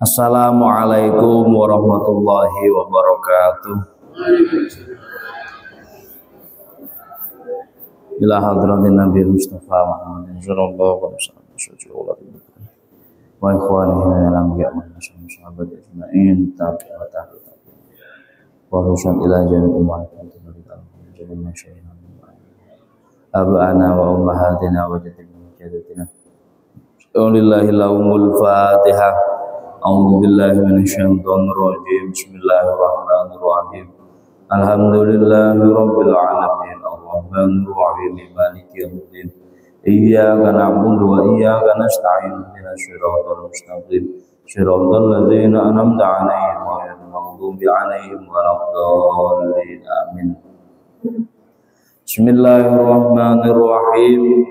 Assalamualaikum warahmatullahi wabarakatuh. Ila hadratin Nabi Mustafa Muhammad sallallahu alaihi wasallam wa ikhwanihi min al-anbiya wa sahabat ajma'in tabi'at wa husan ila jami'i umat abana wa ummahatina wa jaddatina Alhamdulillahi lahumul fatihah. A'udzu billahi minasyaitonir rajim. Bismillahirrahmanirrahim. Alhamdulillahi rabbil alamin. Arrahmanir rahim. Maliki yaumiddin. Iyyaka na'budu wa iyyaka nasta'in. Ihdinas siratal mustaqim. Siratal ladzina an'amta 'alaihim ghairil maghdubi 'alaihim waladdallin. Amin. Bismillahirrahmanirrahim.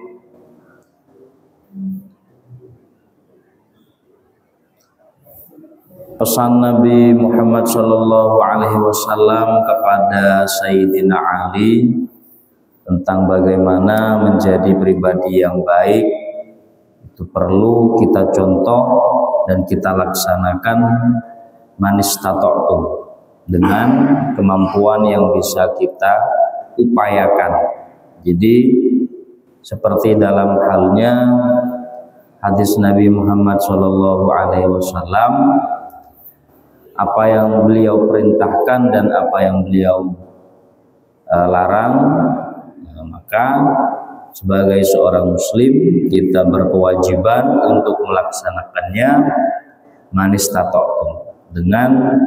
Pesan Nabi Muhammad sallallahu alaihi wasallam kepada Sayyidina Ali tentang bagaimana menjadi pribadi yang baik itu perlu kita contoh dan kita laksanakan manistata'tum dengan kemampuan yang bisa kita upayakan. Jadi seperti dalam halnya hadis Nabi Muhammad sallallahu alaihi wasallam, apa yang beliau perintahkan dan apa yang beliau larang, maka sebagai seorang muslim kita berkewajiban untuk melaksanakannya manistata'tum dengan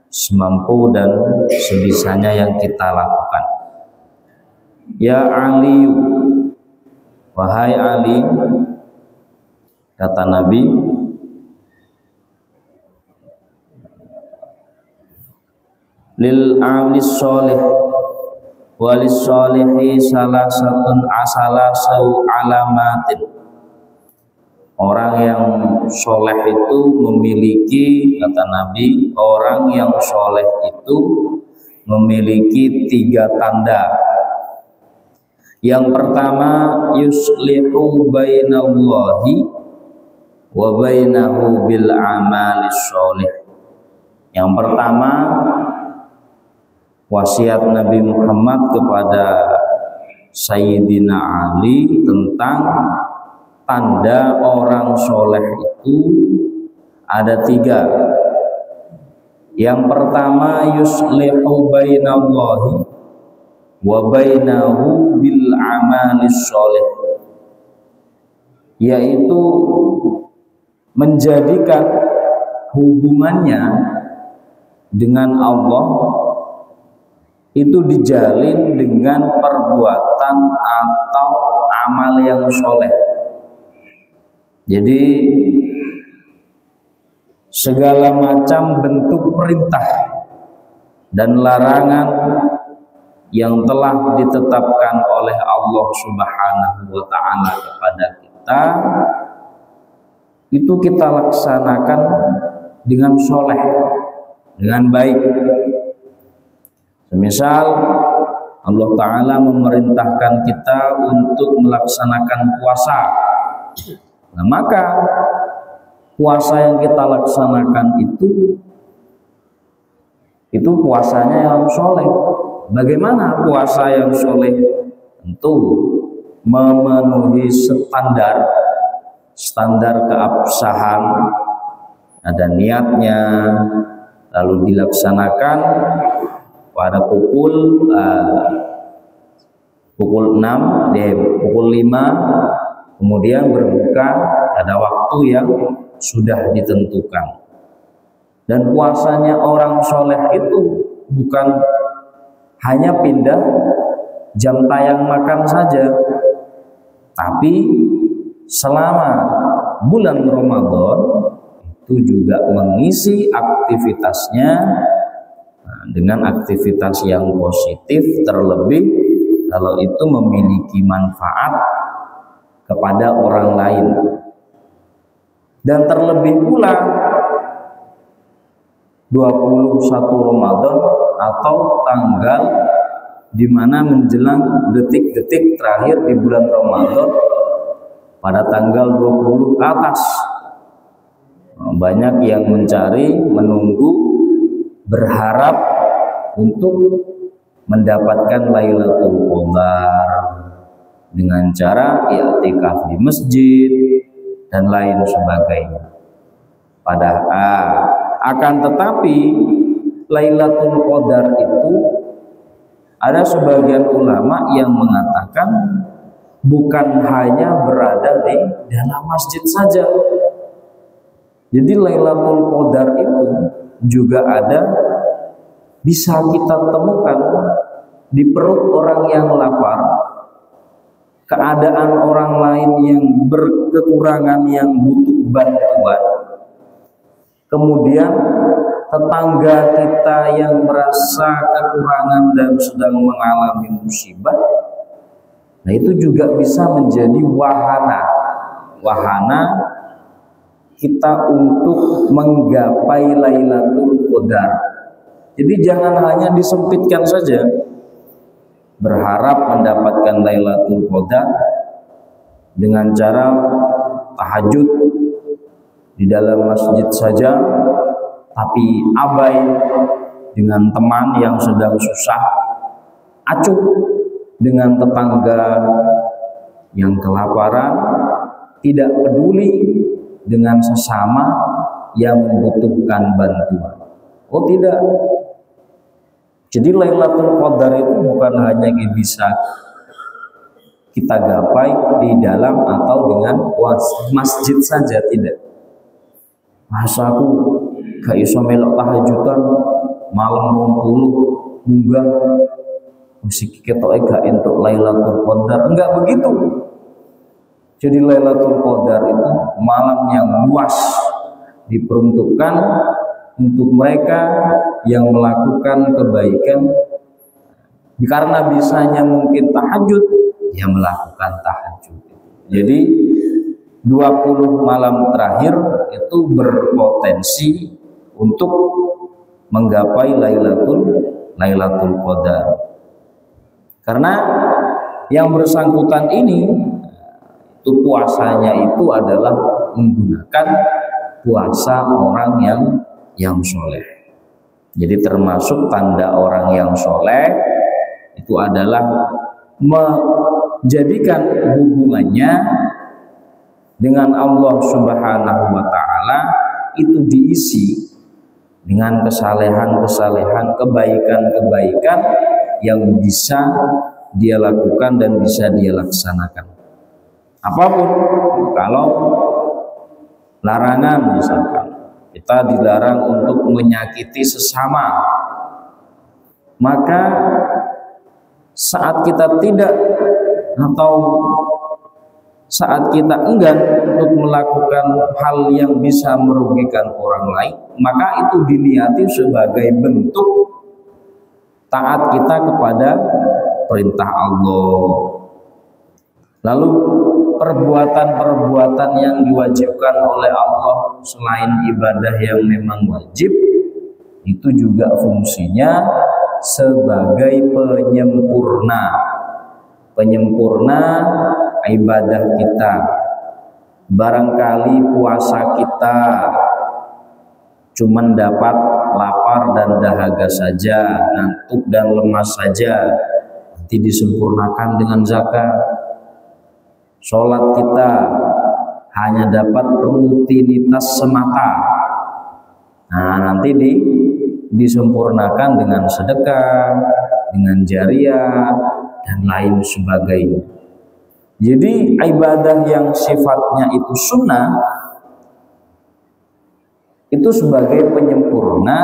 semampu dan sebisanya yang kita lakukan. Ya Ali, wahai Ali, kata Nabi, lil alis soleh walis solehi salasatun asalasau alamatin. Orang yang soleh itu memiliki, kata Nabi, orang yang soleh itu memiliki 3 tanda. Yang pertama, yuslihu bainallahi wa bainahu bil amalis soleh. Yang pertama, wasiat Nabi Muhammad kepada Sayyidina Ali tentang tanda orang soleh itu ada 3. Yang pertama, yuslihu bainallahi wa bainahu bil amalis soleh, yaitu menjadikan hubungannya dengan Allah itu dijalin dengan perbuatan atau amal yang soleh. Jadi segala macam bentuk perintah dan larangan yang telah ditetapkan oleh Allah Subhanahu wa ta'ala kepada kita itu kita laksanakan dengan soleh, dengan baik. Misal Allah Ta'ala memerintahkan kita untuk melaksanakan puasa, nah maka puasa yang kita laksanakan itu puasanya yang soleh. Bagaimana puasa yang soleh? Tentu memenuhi standar keabsahan, ada niatnya, lalu dilaksanakan pada pukul 6, pukul 5, kemudian berbuka pada waktu yang sudah ditentukan. Dan puasanya orang soleh itu bukan hanya pindah jam tayang makan saja, tapi selama bulan Ramadan itu juga mengisi aktivitasnya dengan aktivitas yang positif, terlebih kalau itu memiliki manfaat kepada orang lain. Dan terlebih pula 21 Ramadan atau tanggal di mana menjelang detik-detik terakhir di bulan Ramadan pada tanggal 20 ke atas. Banyak yang mencari, menunggu, berharap untuk mendapatkan Lailatul Qadar dengan cara i'tikaf di masjid dan lain sebagainya. Padahal akan tetapi Lailatul Qadar itu ada sebagian ulama yang mengatakan bukan hanya berada di dalam masjid saja. Jadi Lailatul Qadar itu juga ada, bisa kita temukan di perut orang yang lapar, keadaan orang lain yang berkekurangan, yang butuh bantuan, kemudian tetangga kita yang merasa kekurangan dan sedang mengalami musibah. Nah, itu juga bisa menjadi wahana kita untuk menggapai Lailatul Qadar. Jadi jangan hanya disempitkan saja berharap mendapatkan Lailatul Qadar dengan cara tahajud di dalam masjid saja, tapi abai dengan teman yang sedang susah, acuh dengan tetangga yang kelaparan, tidak peduli dengan sesama yang membutuhkan bantuan. Oh tidak. Jadi Lailatul Qadar itu bukan hanya bisa kita gapai di dalam atau dengan masjid saja, tidak. Masa aku gak iso melok tahajudan malam 20 munggah musik ketoke gak entuk Lailatul Qadar. Enggak begitu. Jadi Lailatul Qadar itu malam yang luas, diperuntukkan untuk mereka yang melakukan kebaikan. Karena bisanya mungkin tahajud, ya melakukan tahajud. Jadi 20 malam terakhir itu berpotensi untuk menggapai Lailatul Qadar. Karena yang bersangkutan ini itu puasanya itu adalah menggunakan puasa orang yang soleh. Jadi termasuk tanda orang yang soleh itu adalah menjadikan hubungannya dengan Allah Subhanahu wa Ta'ala itu diisi dengan kesalehan-kesalehan, kebaikan-kebaikan yang bisa dia lakukan dan bisa dia laksanakan. Apapun, kalau larangan misalkan kita dilarang untuk menyakiti sesama, maka saat kita tidak atau saat kita enggan untuk melakukan hal yang bisa merugikan orang lain, maka itu diniati sebagai bentuk taat kita kepada perintah Allah. Lalu perbuatan-perbuatan yang diwajibkan oleh Allah selain ibadah yang memang wajib, itu juga fungsinya sebagai penyempurna ibadah kita. Barangkali puasa kita cuman dapat lapar dan dahaga saja, ngantuk dan lemas saja, nanti disempurnakan dengan zakat. Sholat kita hanya dapat rutinitas semata, nah nanti disempurnakan dengan sedekah, dengan jariah dan lain sebagainya. Jadi ibadah yang sifatnya itu sunnah itu sebagai penyempurna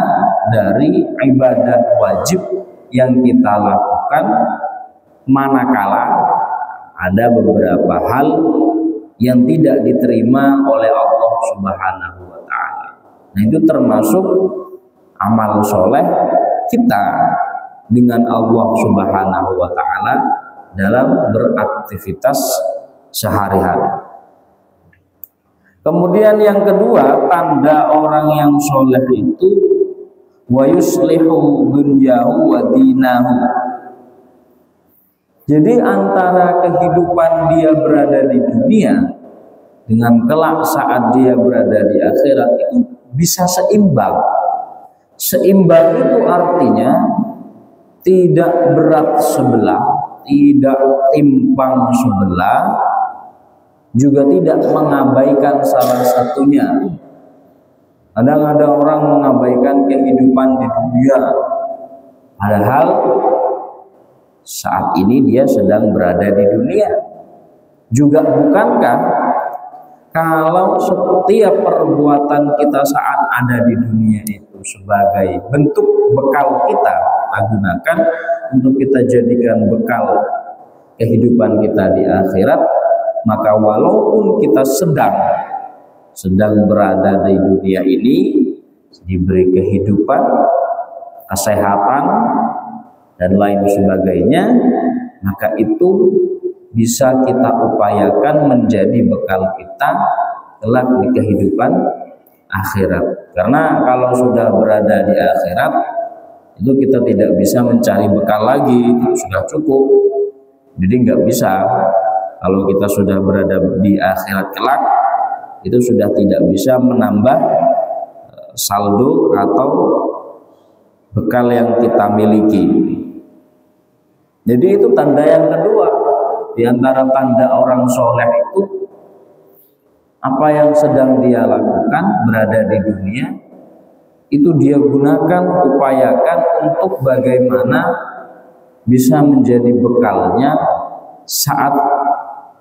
dari ibadah wajib yang kita lakukan, manakala ada beberapa hal yang tidak diterima oleh Allah Subhanahu wa Ta'ala. Nah, itu termasuk amal soleh kita dengan Allah Subhanahu wa Ta'ala dalam beraktivitas sehari-hari. Kemudian yang kedua, tanda orang yang soleh itu wa yuslihu dunyahu wa dinahu. Jadi antara kehidupan dia berada di dunia dengan kelak saat dia berada di akhirat itu bisa seimbang. Seimbang itu artinya tidak berat sebelah, tidak timpang sebelah, juga tidak mengabaikan salah satunya. Kadang ada orang mengabaikan kehidupan di dunia, padahal saat ini dia sedang berada di dunia. Juga bukankah kalau setiap perbuatan kita saat ada di dunia itu sebagai bentuk bekal kita gunakan untuk kita jadikan bekal kehidupan kita di akhirat, maka walaupun kita sedang berada di dunia ini, diberi kehidupan, kesehatan, dan lain sebagainya, maka itu bisa kita upayakan menjadi bekal kita kelak di kehidupan akhirat. Karena kalau sudah berada di akhirat, itu kita tidak bisa mencari bekal lagi, sudah cukup. Jadi nggak bisa. Kalau kita sudah berada di akhirat kelak, itu sudah tidak bisa menambah saldo atau bekal yang kita miliki. Jadi itu tanda yang kedua di antara tanda orang soleh itu, apa yang sedang dia lakukan berada di dunia itu dia gunakan, upayakan untuk bagaimana bisa menjadi bekalnya saat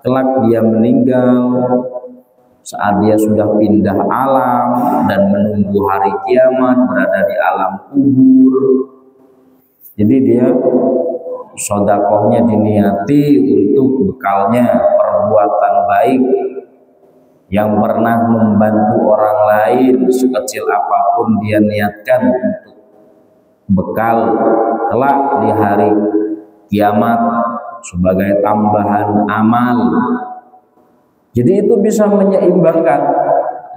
kelak dia meninggal, saat dia sudah pindah alam dan menunggu hari kiamat berada di alam kubur. Jadi dia sedekahnya diniati untuk bekalnya perbuatan baik yang pernah membantu orang lain, sekecil apapun dia niatkan untuk bekal kelak di hari kiamat sebagai tambahan amal. Jadi itu bisa menyeimbangkan,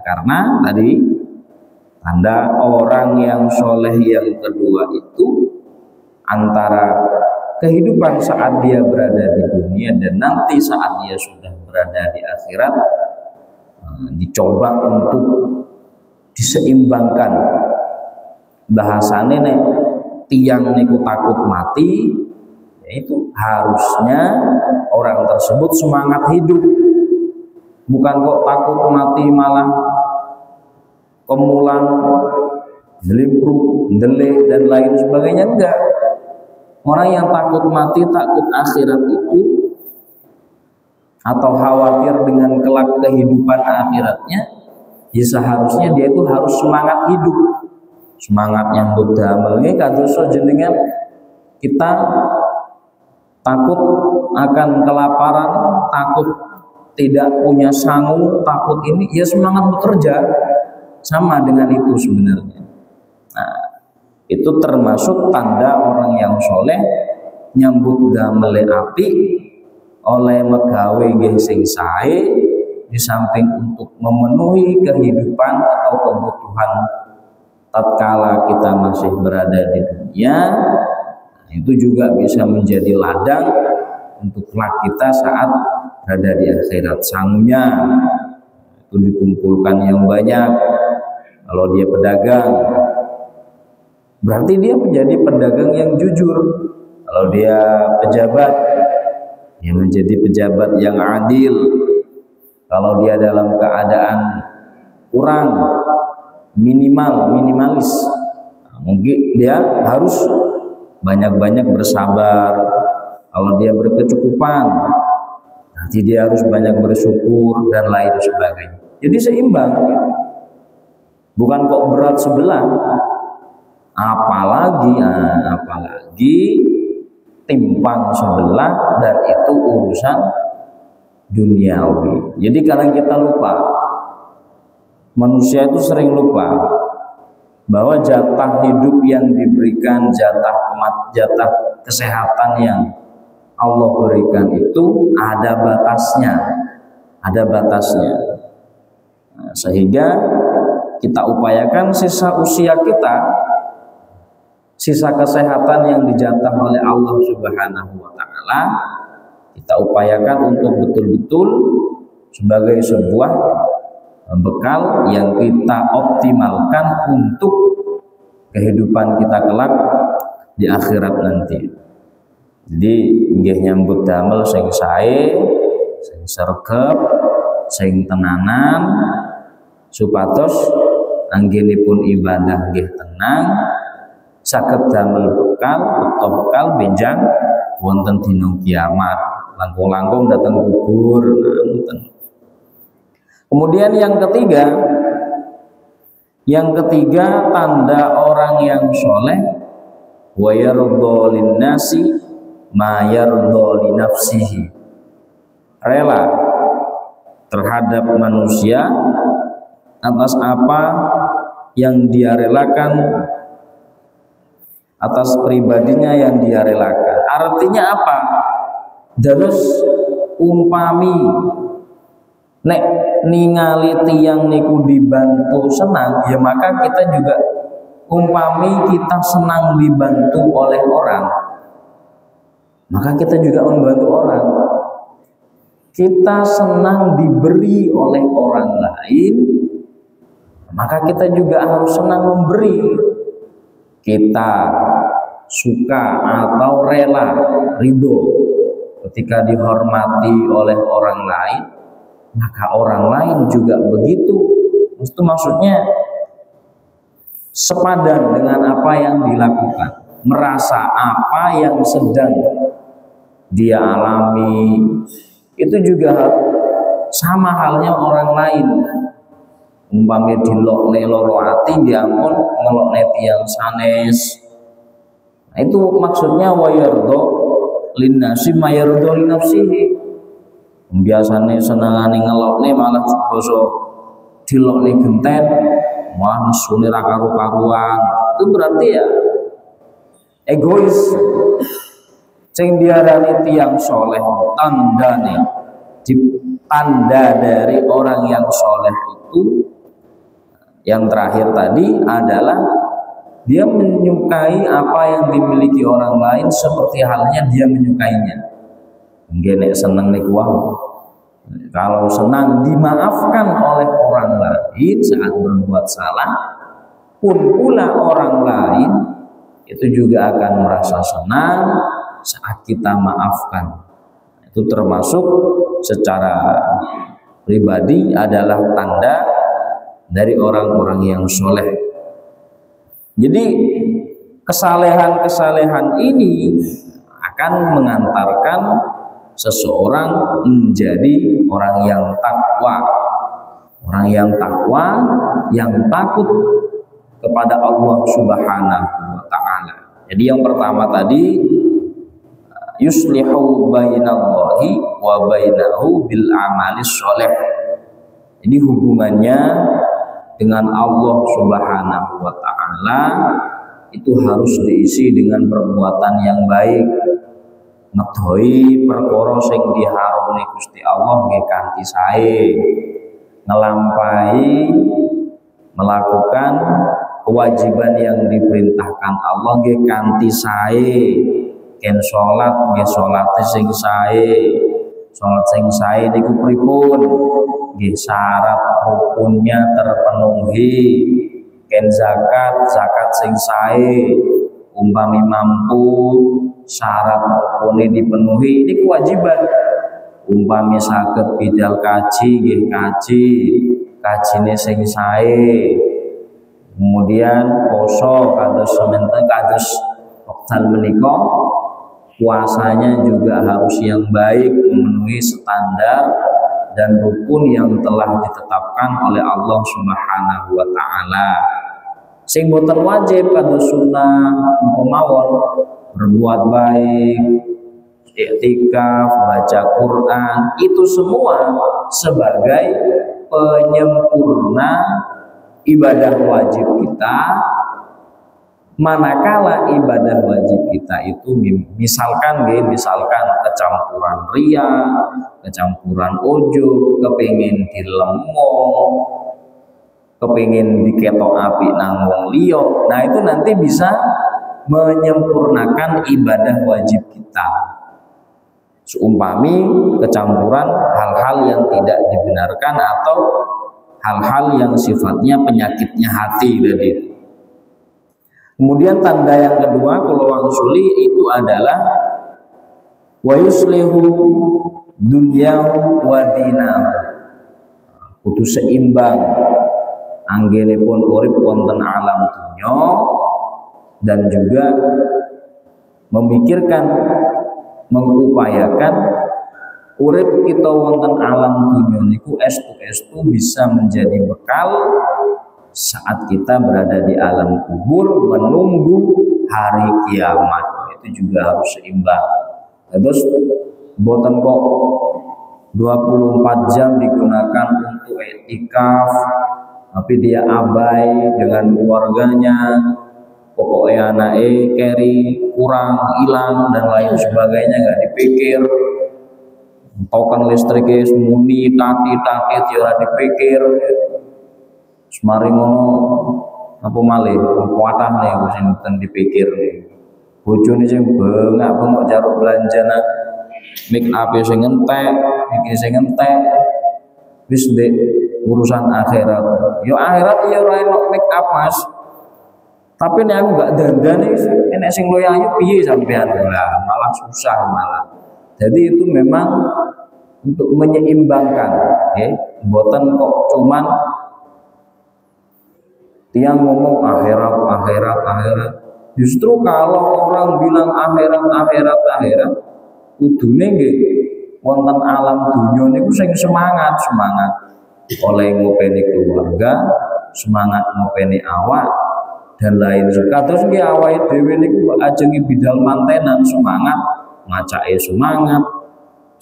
karena tadi tanda orang yang soleh yang kedua itu antara kehidupan saat dia berada di dunia dan nanti saat dia sudah berada di akhirat, dicoba untuk diseimbangkan. Bahasane nek tiang niku takut mati, yaitu harusnya orang tersebut semangat hidup, bukan kok takut mati malah kemulan, jelimpruk, ndelik dan lain sebagainya. Enggak. Orang yang takut mati, takut akhirat itu, atau khawatir dengan kelak kehidupan akhiratnya, ya seharusnya dia itu harus semangat hidup, semangat nyambut damel. Ini kadoso jenengan kita takut akan kelaparan, takut tidak punya sangu, takut ini, ya semangat bekerja, sama dengan itu sebenarnya. Nah, itu termasuk tanda orang yang soleh, nyambut damel api oleh megawe nggih sing sae, di samping untuk memenuhi kehidupan atau kebutuhan tatkala kita masih berada di dunia, itu juga bisa menjadi ladang untuk kelak kita saat berada di akhirat. Sangunya itu dikumpulkan yang banyak. Kalau dia pedagang, berarti dia menjadi pedagang yang jujur. Kalau dia pejabat, dia menjadi pejabat yang adil. Kalau dia dalam keadaan kurang, minimalis, mungkin dia harus banyak-banyak bersabar. Kalau dia berkecukupan, nanti dia harus banyak bersyukur dan lain sebagainya. Jadi seimbang, bukan kok berat sebelah. Apalagi timpang sebelah, dan itu urusan duniawi. Jadi kadang kita lupa, manusia itu sering lupa bahwa jatah hidup yang diberikan, jatah kesehatan yang Allah berikan itu ada batasnya, Nah, sehingga kita upayakan sisa usia kita, sisa kesehatan yang dijatah oleh Allah Subhanahu wa Ta'ala, kita upayakan untuk betul-betul sebagai sebuah bekal yang kita optimalkan untuk kehidupan kita kelak di akhirat nanti. Jadi nggih nyambut damel sing sae, sing sregep, sing tenanan supados anggenipun ibadah nggih tenang saged damel bekal utawa bekal benjang wonten dina kiamat, langkung-langkung datang kubur. Kemudian yang ketiga tanda orang yang soleh, wa yardha linnasi ma yardha li nafsihi, rela terhadap manusia atas apa yang dia relakan, atas pribadinya yang dia relakan. Artinya apa? Terus umpami nek ningali tiyang niku dibantu senang, ya maka kita juga umpami kita senang dibantu oleh orang, maka kita juga membantu orang. Kita senang diberi oleh orang lain, maka kita juga harus senang memberi. Kita suka atau rela, ridho ketika dihormati oleh orang lain, maka orang lain juga begitu. Itu maksudnya sepadan dengan apa yang dilakukan, merasa apa yang sedang dia alami, itu juga sama halnya orang lain. Umpamanya dilokne loro ati, diampun ngelokne tiyang sanes. Nah, itu maksudnya wa yardha linnasi ma yardha li nafsihi. Biasane senengane ngelokne malah basa dilokne genten, malah nesune ra karu-karuan. Itu berarti ya egois. Sing diarani tiyang soleh tandane, tanda dari orang yang soleh itu yang terakhir tadi adalah dia menyukai apa yang dimiliki orang lain seperti halnya dia menyukainya. Nggih seneng niku wae. Kalau senang dimaafkan oleh orang lain saat berbuat salah, pun pula orang lain itu juga akan merasa senang saat kita maafkan. Itu termasuk secara pribadi adalah tanda dari orang-orang yang soleh. Jadi kesalehan-kesalehan ini akan mengantarkan seseorang menjadi orang yang takwa. Orang yang takwa, yang takut kepada Allah Subhanahu wa ta'ala. Jadi yang pertama tadi, yuslihu bainallahi wa bainahu bil amalis sholeh. Jadi hubungannya dengan Allah Subhanahu wa ta'ala itu harus diisi dengan perbuatan yang baik. Ngedoi perkara sing diharumne Gusti Allah nggih kanthi sae, ngelampahi melakukan kewajiban yang diperintahkan Allah nggih kanthi sae. Ken salat nggih salate sing sae. Salat sing sae niku pripun? Nggih syarat rukunnya terpenuhi. Ken zakat sing sae. Umpami mampu syarat rukune dipenuhi, ini kewajiban. Umpami saged bidal kaji nggih kajine sing sae. Kemudian poso kados semanten kados wekdal menika puasanya juga harus yang baik, memenuhi standar dan rukun yang telah ditetapkan oleh Allah Subhanahu wa ta'ala. Sing boten wajib kados sunnah mawon, berbuat baik, iktikaf, baca Quran, itu semua sebagai penyempurna ibadah wajib kita. Manakala ibadah wajib kita itu misalkan kecampuran ria, kecampuran ujub, kepingin dilemong, kepingin diketok api nang wong liya, nah itu nanti bisa menyempurnakan ibadah wajib kita. Seumpami kecampuran hal-hal hal-hal yang tidak dibenarkan atau hal-hal yang sifatnya penyakitnya hati tadi. Kemudian tanda yang kedua kalau wong suli itu adalah wa yuslihu dunyahu wa dinahu. Kudu seimbang anggenipun urip wonten alam dunya dan juga memikirkan, mengupayakan urip kita wonten alam dunya niku estu bisa menjadi bekal saat kita berada di alam kubur menunggu hari kiamat. Itu juga harus seimbang. Terus boten kok 24 jam digunakan untuk iktikaf tapi dia abai dengan keluarganya, pokoknya anaknya keri kurang, hilang dan lain sebagainya, nggak dipikir. Token listriknya semuni tati ora dipikir. Semari ngono apa malih kuatah nih sing dipikir. Bojone sing bengak jaruk belanjana, make up sing entek, iki sing entek. Wis ndek urusan akhirat. Yo akhirat ya ora enak make up, Mas. Tapi nek aku gak dandane enek sing luwih ayu piye sampean? Lah malah susah malah. Jadi itu memang untuk menyeimbangkan, okay? Mboten kok cuman tiang ngomong akhirat. Justru kalau orang bilang akhirat, kudune nggih wonten alam dunya niku sing semangat oleh ngopeni keluarga, semangat ngopeni awak dan lain sebagainya. Terus nggih awake dhewe niku ajengi bidal mantenan semangat, ngacake semangat,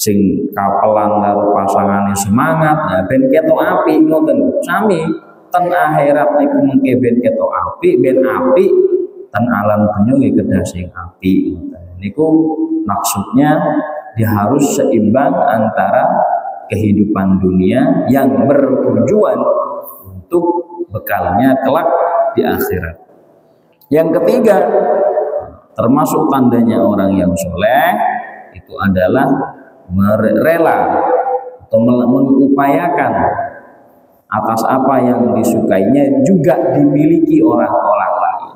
sing kapelan karo pasangane semangat, ya ben ketok apik ngoten. Sami ten akhirat niku mengke ben ketok apik, ben apik ten alam dunya nggih kedah sing apik. Niku maksudnya dia harus seimbang antara kehidupan dunia yang bertujuan untuk bekalnya kelak di akhirat. Yang ketiga, termasuk tandanya orang yang soleh itu adalah rela atau mengupayakan atas apa yang disukainya juga dimiliki orang-orang lain.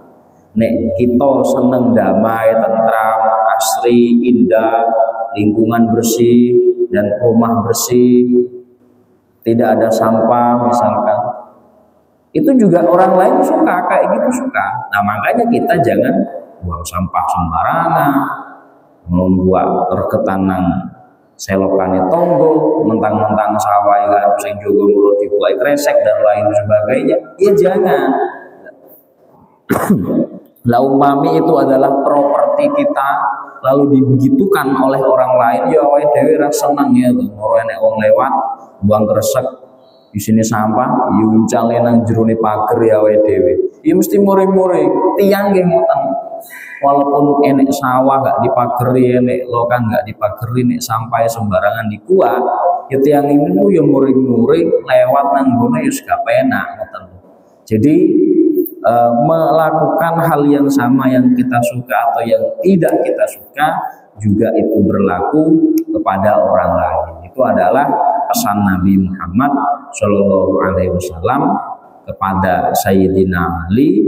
Nek kita seneng damai, tentram, asri, indah, lingkungan bersih dan rumah bersih, tidak ada sampah misalkan, itu juga orang lain suka, kayak gitu suka. Nah makanya kita jangan buang sampah sembarangan, membuat perketanang selokane tonggo, mentang-mentang sawah kan sing jogo mulut dibuat kresek dan lain sebagainya. Ya jangan. Lah umpami itu adalah properti kita lalu dibegitukan oleh orang lain, ya awake dhewe ra seneng ya ora enek wong lewat buang kresek di sini sampah yuncale nang jerone pager ya awake dhewe. Ya mesti muri-muri tiang nggih ngoten. Walaupun enek sawah gak dipageri, enek lokan gak dipageri, nek sampai sembarangan dikuat, ya tiang ini tuh ya muri-muri lewat nang gone ya gak penak ngoten. Jadi melakukan hal yang sama yang kita suka atau yang tidak kita suka juga itu berlaku kepada orang lain. Itu adalah pesan Nabi Muhammad Shallallahu Alaihi Wasallam kepada Sayyidina Ali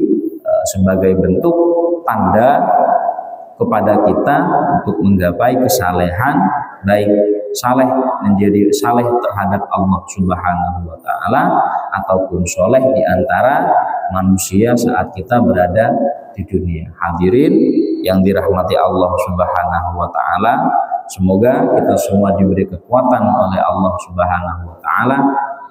sebagai bentuk tanda kepada kita untuk menggapai kesalehan, baik saleh menjadi saleh terhadap Allah Subhanahu wa taala ataupun soleh di antara manusia saat kita berada di dunia. Hadirin yang dirahmati Allah Subhanahu wa taala, semoga kita semua diberi kekuatan oleh Allah Subhanahu wa taala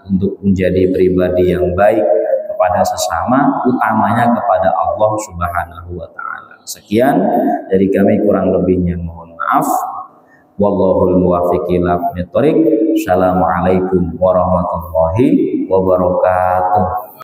untuk menjadi pribadi yang baik kepada sesama, utamanya kepada Allah Subhanahu wa taala. Sekian dari kami, kurang lebihnya mohon maaf. Wallahul muwaffiq ila aqwamit thoriq. Assalamualaikum warahmatullahi wabarakatuh.